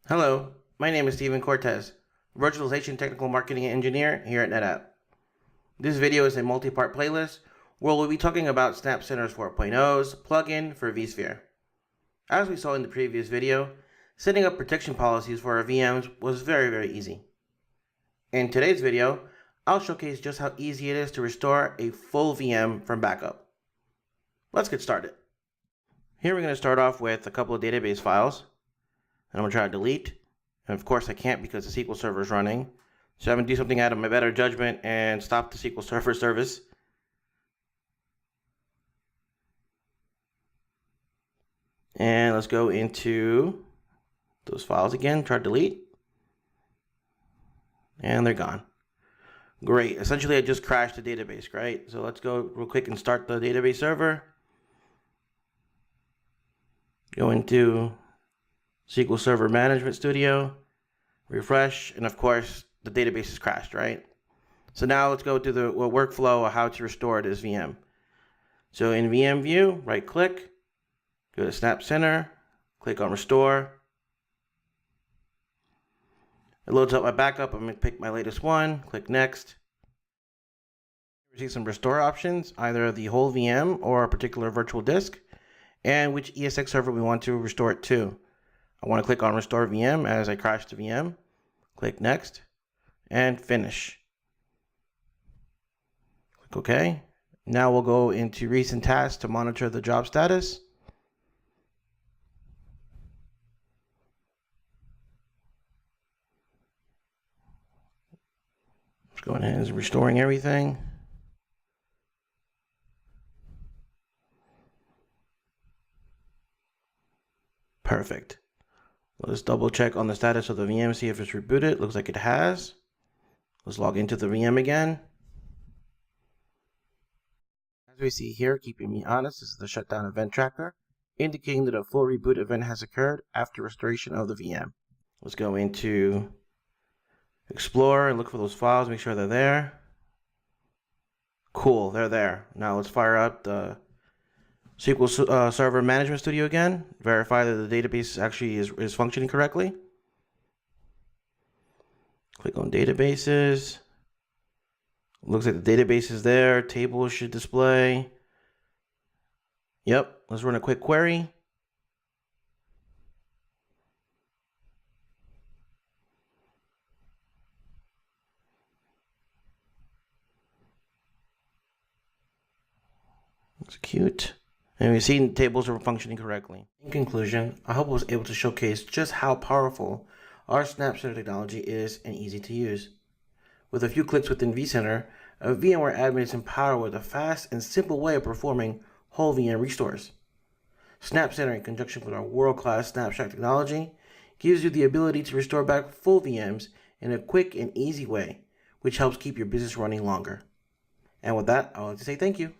Hello, my name is Steven Cortez, Virtualization Technical Marketing Engineer here at NetApp. This video is a multi-part playlist where we'll be talking about SnapCenter 4.0's plugin for vSphere. As we saw in the previous video, setting up protection policies for our VMs was very easy. In today's video, I'll showcase just how easy it is to restore a full VM from backup. Let's get started. Here we're going to start off with a couple of database files. And I'm going to try to delete. And of course I can't because the SQL Server is running. So I'm going to do something out of my better judgment and stop the SQL Server service. And let's go into those files again, try to delete. And they're gone. Great. Essentially I just crashed the database, right? So let's go real quick and start the database server. Go into SQL Server Management Studio, refresh, and of course the database is crashed, right? So now let's go to the workflow of how to restore this VM. So in VM view, right click, go to SnapCenter, click on restore. It loads up my backup. I'm going to pick my latest one, click next. You see some restore options, either the whole VM or a particular virtual disk, and which ESX server we want to restore it to. I want to click on Restore VM as I crash the VM. Click Next and Finish. Click OK. Now we'll go into Recent Tasks to monitor the job status. Just going ahead and restoring everything. Perfect. Let's double check on the status of the VM, see if it's rebooted. Looks like it has. Let's log into the VM again. As we see here, keeping me honest, this is the shutdown event tracker, indicating that a full reboot event has occurred after restoration of the VM. Let's go into Explore and look for those files, make sure they're there. Cool, they're there. Now let's fire up the SQL Server Management Studio again, verify that the database actually is functioning correctly. Click on Databases. Looks like the database is there. Tables should display. Yep, let's run a quick query. Execute. And we've seen tables are functioning correctly. In conclusion, I hope I was able to showcase just how powerful our SnapCenter technology is and easy to use. With a few clicks within vCenter, a VMware admin is empowered with a fast and simple way of performing whole VM restores. SnapCenter, in conjunction with our world-class Snapshot technology, gives you the ability to restore back full VMs in a quick and easy way, which helps keep your business running longer. And with that, I would like to say thank you.